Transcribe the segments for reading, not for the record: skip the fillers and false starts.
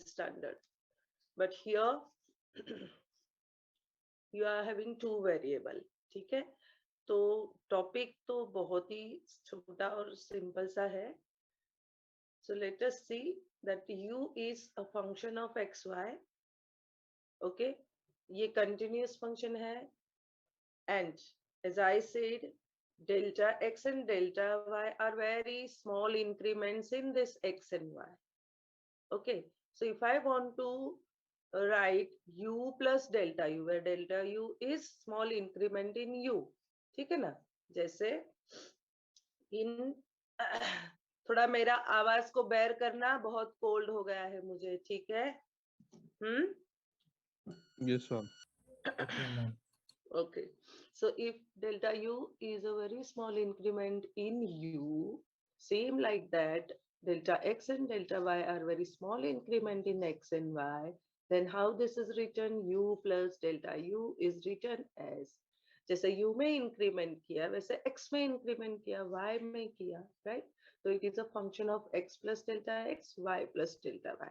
standard. But here you are having two variable. ठीक है, तो टॉपिक तो बहुत ही छोटा और सिंपल सा है. So let us see that u is a function of xy. Okay, ये continuous function है, and as I said, delta x and delta y are very small increments in this x and y. Okay, so if I want to write u plus delta u, where delta u is small increment in u, ठीक है ना. जैसे इन थोड़ा मेरा आवाज को bear करना, बहुत कोल्ड हो गया है मुझे, ठीक है. Yes, ma'am. Okay, ma'am. Okay, so if delta u is a very small increment in u, same like that, delta x and delta y are very small increment in x and y, then how this is written? U plus delta u is written as, जैसे u में increment किया वैसे x में increment किया, y में किया, right? So it is a function of x plus delta x, y plus delta y.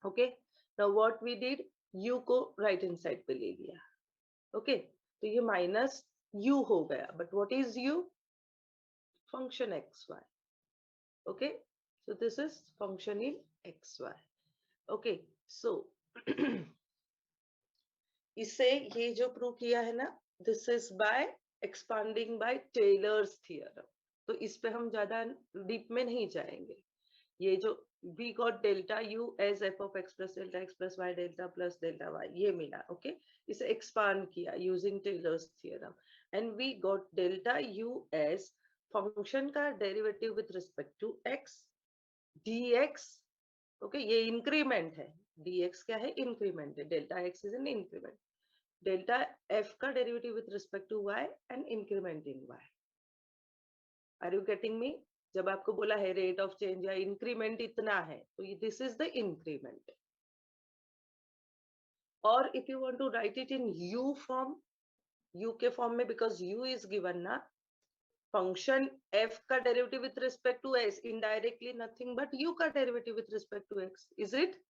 Okay, now what we did, u को right hand side पे ले लिया. ओके, तो ये माइनस u हो गया. But what is u? Function X Y. Okay, so this is function in X Y. Okay, so इससे ये जो प्रूव किया है ना, this is by expanding by Taylor's theorem. तो इस पे हम ज्यादा डीप में नहीं जाएंगे. ये जो we got delta u as f of x plus delta x plus y delta plus delta y, ये मिला. ओके, इसे एक्सपांड किया using Taylor's theorem, and we got delta u as function का derivative with respect to x dx. Okay, ये increment है. dx क्या है? Increment है. Delta x is an increment. Delta f का derivative with respect to y and increment in y. Are you getting me? जब आपको बोला है रेट ऑफ चेंज या इंक्रीमेंट इतना है, तो दिस इज द इंक्रीमेंट. और if you want to write it in u form, u के फॉर्म में, बिकॉज u इज गिवन ना, फंक्शन f का derivative with respect to s, indirectly nothing but u का derivative with respect to x. Is it?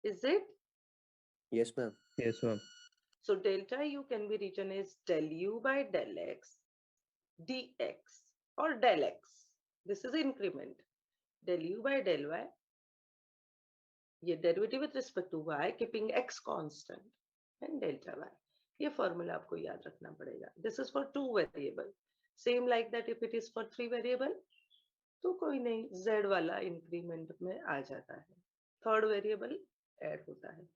Is it? Yes, ma'am. Yes, ma'am. So delta u can be written as del u by del x dx or del x. This is increment. Del u by del y, ये derivative with respect to y keeping x constant, and delta y. ये formula आपको याद रखना पड़ेगा. This is for 2 variable. Same like that if it is for 3 variable, तो कोई नहीं, z वाला इंक्रीमेंट में आ जाता है, थर्ड वेरिएबल ऐड होता है.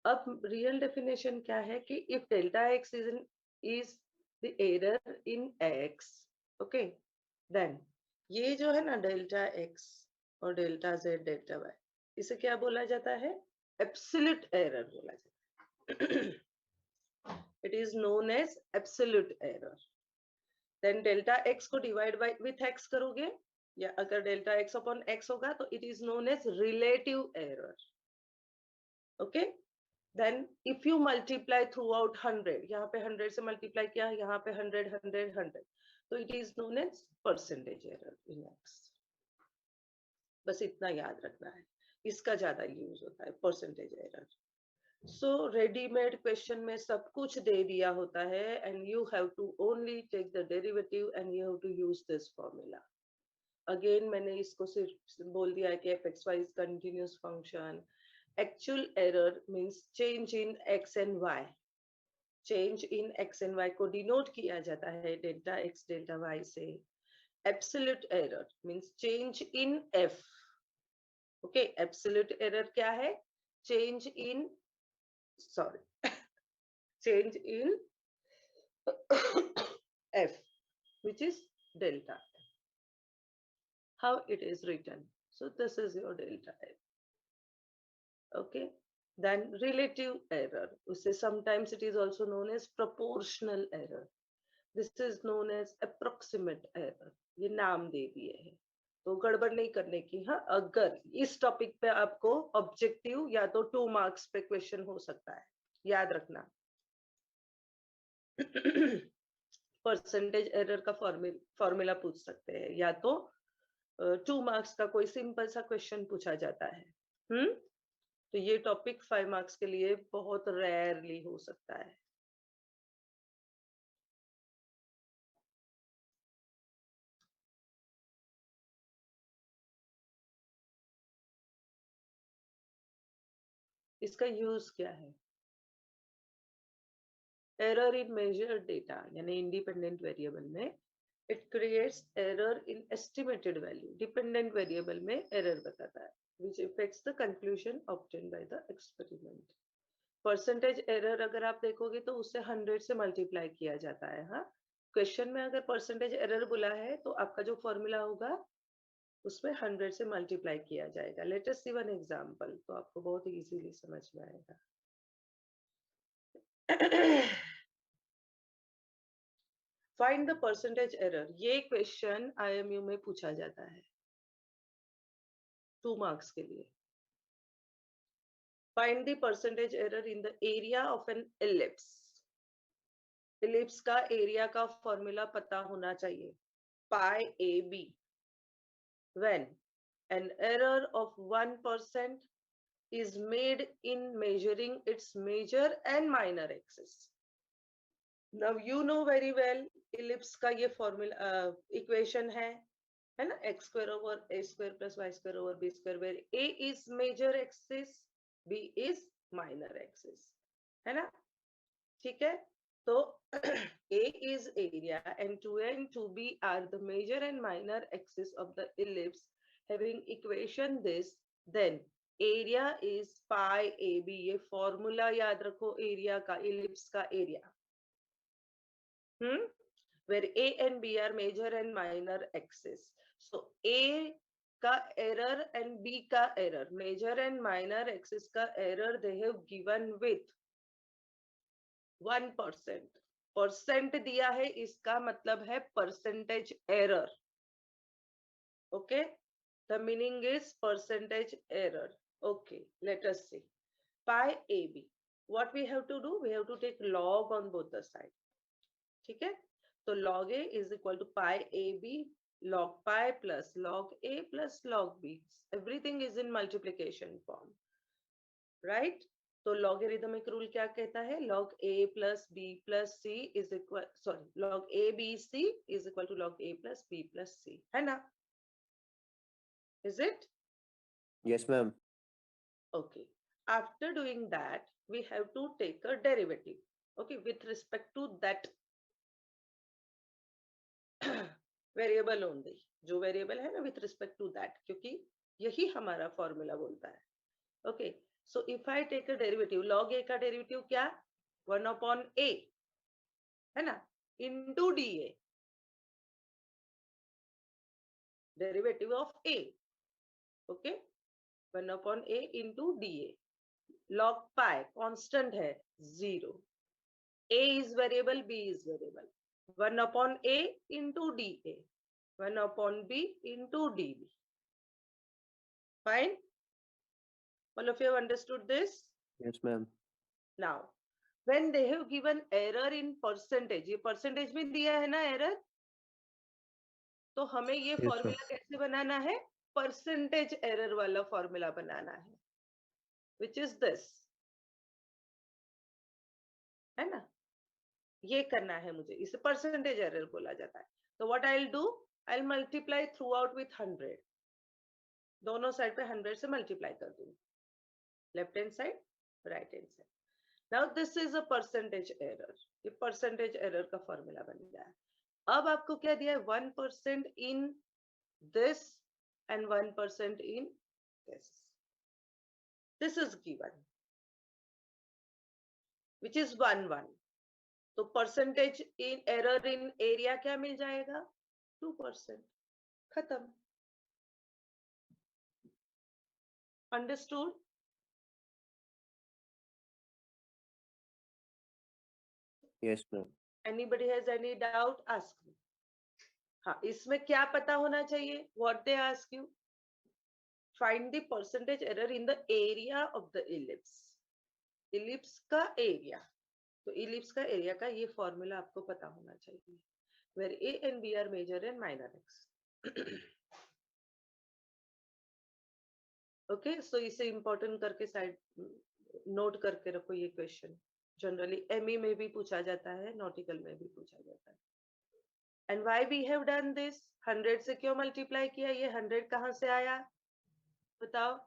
अब रियल डेफिनेशन क्या है कि if delta x is the error in x, okay, then ये जो है ना डेल्टा x और डेल्टा z डेल्टा y, इसे क्या बोला जाता है? एब्सोल्यूट एरर बोला जाता है. It is known as absolute error. Then delta x को डिवाइड बाय विथ x करोगे, या अगर डेल्टा x अपॉन x होगा, तो it is known as relative error. Okay, then if you multiply throughout 100, यहाँ पे 100 से मल्टीप्लाई किया, यहाँ पे 100 100 100, तो it is known as percentage error in x. बस इतना याद रखना है, इसका ज्यादा यूज होता है, percentage error. So readymade question में सब कुछ दे दिया होता है, and you have to only take the derivative and you have to use this formula. Again मैंने इसको सिर्फ बोल दिया है कि f(x, y) is continuous function. Actual error means change in x and y. Change in x and y को denote किया जाता है डेल्टा x डेल्टा y से. Absolute error means change in f. Okay, absolute error क्या है? Change in, sorry, change in f, which is delta. How it is written? So this is your delta f. Okay, then relative error, उसे sometimes it is also known as proportional error. This is known as approximate error. ये नाम दे दिए हैं, तो गड़बड़ नहीं करने की. हाँ, अगर इस टॉपिक पे आपको ऑब्जेक्टिव या तो 2 मार्क्स पे क्वेश्चन हो सकता है, याद रखना. परसेंटेज एरर का फॉर्मूला पूछ सकते हैं, या तो 2 मार्क्स का कोई सिंपल सा क्वेश्चन पूछा जाता है। तो ये टॉपिक 5 मार्क्स के लिए बहुत रेयरली हो सकता है। इसका यूज क्या है? एरर इन मेजर्ड डेटा यानी इंडिपेंडेंट वेरिएबल में it creates error in estimated value. Dependent variable में एरर बताता है which affects the conclusion obtained by the experiment. Percentage error अगर आप देखोगे तो उससे 100 से मल्टीप्लाई किया जाता है। हाँ, क्वेश्चन में अगर परसेंटेज एरर बोला है तो आपका जो फॉर्मूला होगा उसमें 100 से मल्टीप्लाई किया जाएगा। लेट अस सी वन एग्जांपल, तो आपको बहुत इजीली समझ में आएगा। फाइंड द परसेंटेज एरर, ये क्वेश्चन IMU में पूछा जाता है 2 मार्क्स के लिए। Find the percentage error in the area of an ellipse. Ellipse का एरिया का फॉर्मूला पता होना चाहिए, पाई AB, when an error of 1% is made in measuring its major and minor axis. Now you know very well ellipse का ये formula equation है ना, x square over a square plus y square over b square, where a is major axis, b is minor axis, है ना? ठीक है, तो a is area and 2a and 2b are the major and minor axis of the ellipse. Having equation this, then area is pi AB. ये formula याद रखो area का, ellipse का area, where A and B are major and minor axis. So A का error and B का error, major and minor axis का error they have given with 1%. Percent दिया है, इसका मतलब है percentage error. Okay, the meaning is percentage error. Okay, let us see pi AB. What we have to do, we have to take log on both the side. ठीक है, तो log A is equal to pi AB log pi plus log A plus log B. Everything is in multiplication form, right? तो logarithmic rule क्या कहता है, log A plus B plus C is equal, sorry, log ABC is equal to log A plus B plus C, है ना? Is it? Yes, ma'am. Okay. After doing that, we have to take a derivative. Okay, with respect to that variable only, जो variable है ना with respect to that, क्योंकि यही हमारा formula बोलता है। Okay, so if I take a derivative, log A का derivative क्या, 1/A, है ना, into DA, derivative of A। Okay, 1/A into DA, log pi constant है 0, A is variable, B is variable, 1/A into DA, 1/B into DB. Fine? All of you have understood this? Yes, ma'am. Now, when they have given error in percentage, ये percentage में दिया है ना error, तो हमें ये Yes, ma'am. formula कैसे बनाना है, percentage error वाला formula बनाना है, which is this, है ना? ये करना है मुझे, इसे percentage error बोला जाता है। तो what I'll do, I'll multiply throughout with 100, दोनों साइड पे 100 से मल्टीप्लाई कर दूंगी, left hand side, right hand side. Now this is a percentage error, ये परसेंटेज एरर का फॉर्मूला बन गया है। अब आपको क्या दिया है, 1% in this and 1% in this, this is given, which is 1 तो percentage in error in area क्या मिल जाएगा, 2%, खत्म। Understood? Yes, ma'am. Anybody has any doubt, ask me. हाँ, इसमें क्या पता होना चाहिए, what they ask you, find the percentage error in the area of the ellipse. ellipse का एरिया, तो ellipse का एरिया का ये फॉर्मूला आपको पता होना चाहिए, where A and B are major and minor axis. Okay so इसे इंपॉर्टेंट करके साइड नोट करके रखो। ये क्वेश्चन जनरली एमई में भी पूछा जाता है, नॉटिकल में भी पूछा जाता है। And why we have done this, 100 से क्यों मल्टीप्लाई किया, ये 100 कहाँ से आया बताओ?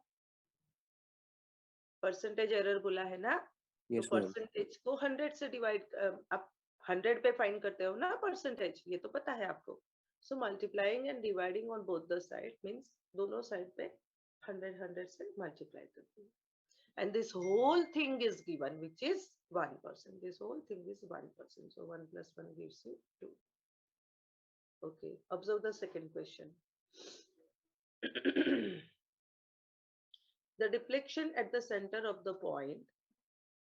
परसेंटेज एरर बोला है ना, तो Yes, ma'am. परसेंटेज को 100 से डिवाइड, आप 100 पे फाइंड करते हो ना परसेंटेज, ये तो पता है आपको। So multiplying and dividing on both the side means दोनों साइड पे 100 से मल्टीप्लाई करते हैं। And this whole thing is given, which is 1%. This whole thing is 1%. So 1 plus 1 gives you 2. Okay, observe the second question. The deflection at the center of the point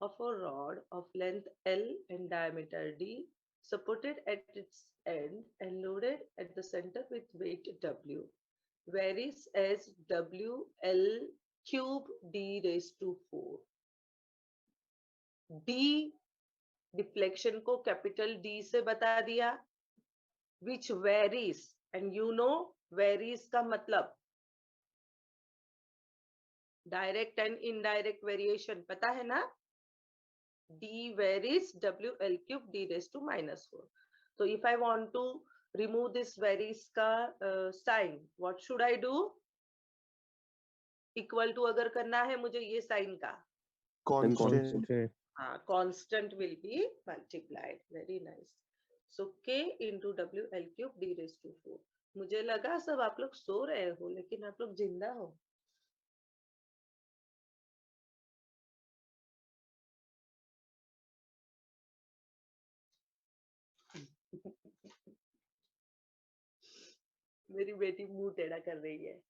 of a rod of length L and diameter D, supported at its end and loaded at the center with weight W, varies as WL cube D raised to 4. D deflection को capital D से बता दिया, which varies, and you know varies का मतलब direct and indirect variation पता है ना। D varies W L cube D raise to -4. तो if I want to remove this varies का sign, what should I do? Equal to अगर करना है मुझे ये साइन का, Constant. constant will be multiplied. Very nice. So k into WL cube d raised to 4. मुझे लगा सब आप लोग सो रहे हो, लेकिन आप लोग जिंदा हो। मेरी बेटी मुंह टेढ़ा कर रही है,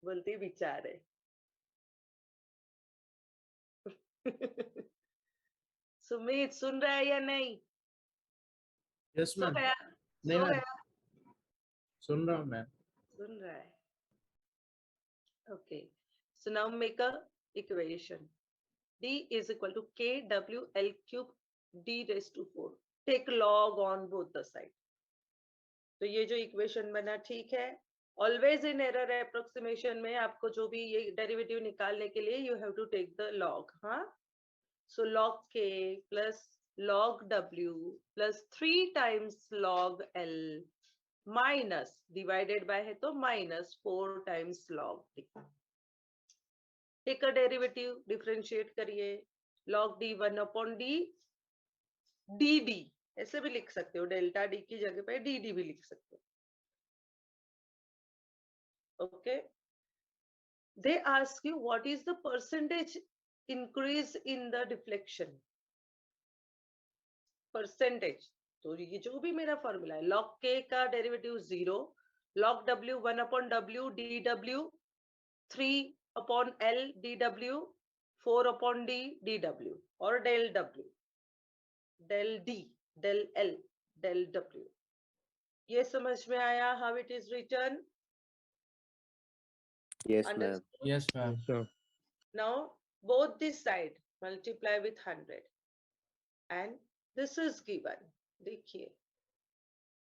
बोलती विचार है। सुमित सुन रहा है या नहीं? Yes so ma'am. गया? नहीं सो मैम, गया? सुन रहा हूँ मैम। सुन रहा है। Okay. So now make a equation. D is equal to KWL cube D raised to 4. Take log on both the side. तो ये जो इक्वेशन बना ठीक है। ऑलवेज इन एरर अप्रोक्सीमेशन में आपको जो भी ये डेरिवेटिव निकालने के लिए you have to take the log. हाँ, so log k plus log w plus 3 times log l minus divided by है तो -4 times log d। Take a derivative, differentiate करिए। log d 1/d dd, ऐसे भी लिख सकते हो, डेल्टा डी की जगह पे dd भी लिख सकते हो। Okay, they ask you what is the percentage increase in the deflection percentage। तो ये जो भी मेरा फॉर्मूला है, log k का derivative 0, log w 1/w dw 3/l dw 4/d dw और del w del d del l del w। ये समझ में आया how it is written? Yes, ma'am. Understood? Yes ma'am. Now both this side multiply with 100 and this is given। देखिए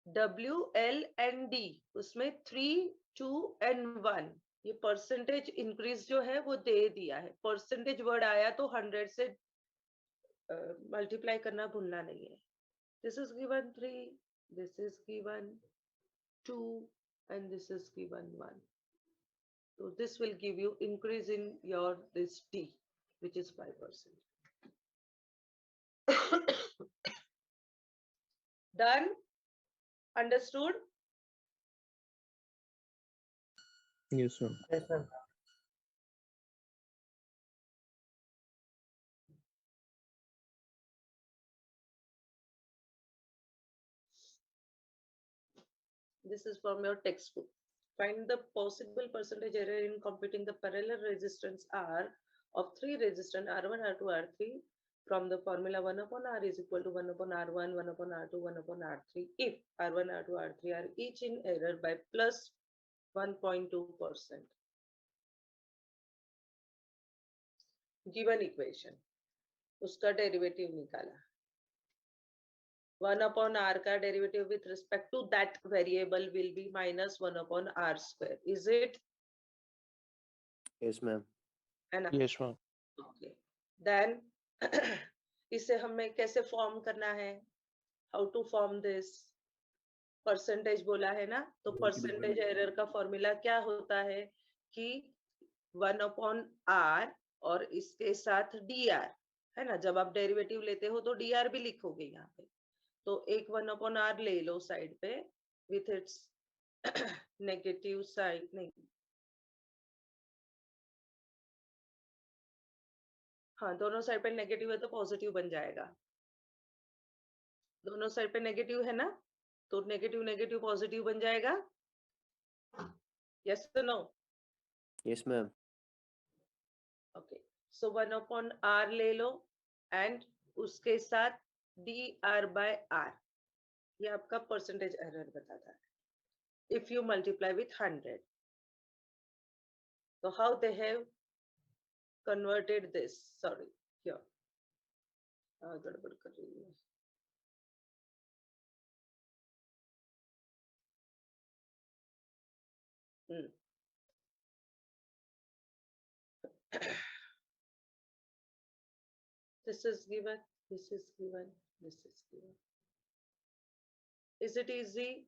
W L and D उसमें 3 2 and 1 ये percentage increase जो है वो दे दिया है। परसेंटेज वर्ड आया तो 100 से मल्टीप्लाई करना भूलना नहीं है। This is given 3, this is given 2 and this is given 1. So this will give you increase in your this D, which is 5%. Done? Understood? Yes ma'am. Yes, ma'am. This is from your textbook. Find the possible percentage error in computing the parallel resistance R of 3 resistance R1, R2, R3 from the formula 1/R is equal to 1/R1, 1/R2, 1/R3 if R1, R2, R3 are each in error by plus 1.2%. Given equation, उसका derivative निकाला। 1/R का derivative with respect to that variable will be -1/R square. Is it? Yes, ma'am. है ना? Yes, ma'am. Okay then इसे हमें कैसे form करना है? How to form this? Percentage बोला है ना, तो परसेंटेज एरर का फॉर्मूला क्या होता है कि 1/r और इसके साथ dr, है ना? जब आप डेरिवेटिव लेते हो तो dr भी लिखोगे यहाँ पे, तो एक 1/r ले लो साइड पे विथ इट्स नेगेटिव साइड, नहीं हाँ, दोनों साइड पे नेगेटिव है तो पॉजिटिव बन जाएगा। दोनों साइड पे नेगेटिव है ना, तो नेगेटिव नेगेटिव पॉजिटिव बन जाएगा। यस तो नो? Yes, ma'am. ओके, सो 1/r ले लो एंड उसके साथ dr/r, ये आपका परसेंटेज एरर बताता है। इफ यू मल्टीप्लाई विथ 100, तो how they have converted this? Sorry, here गड़बड़ कर रही हूँ। This is given, this is given, this is given. Is it easy?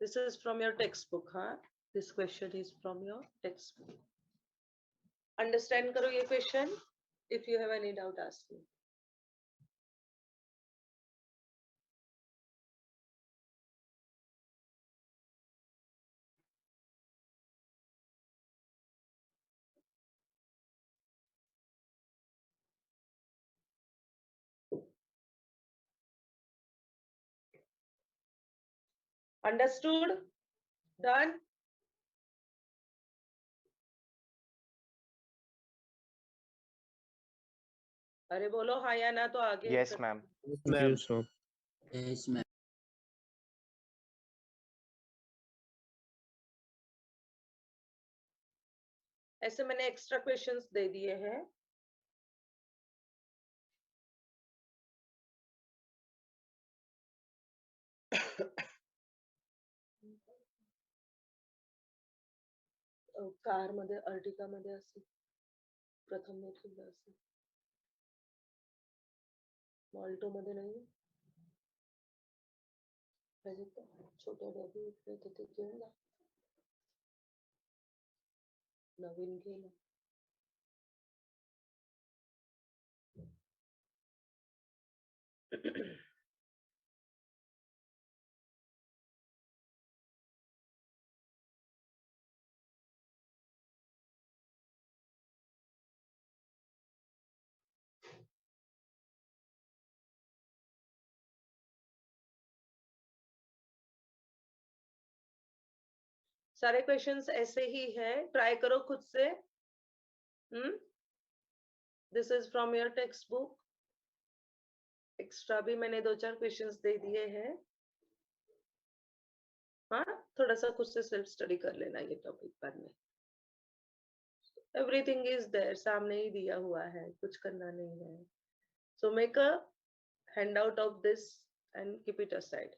This is from your textbook, huh? This question is from your textbook. Understand karo ye question? If you have any doubt, ask me. Understood? Done? अरे बोलो हाँ या ना, तो आगे Yes, कर- ma'am. Yes, ma'am. Yes, ma'am. Yes, ma'am. ऐसे मैंने एक्स्ट्रा क्वेश्चंस दे दिए हैं। कार मध्ये, अर्टिका मध्ये असेल, प्रथम मेथडला असेल, मॉल्टो मध्ये नाही पाहिजे तर छोट्या डबी इकडे तिथे घेऊन जा, नवीन घे ना। सारे क्वेश्चंस ऐसे ही है, ट्राई करो खुद से। This is from your text book. Extra भी मैंने 2-4 क्वेश्चंस दे दिए हैं। हाँ, थोड़ा सा खुद से सेल्फ स्टडी कर लेना ये टॉपिक पर में। एवरीथिंग इज देयर, सामने ही दिया हुआ है, कुछ करना नहीं है। So make a hand out of this and keep it aside.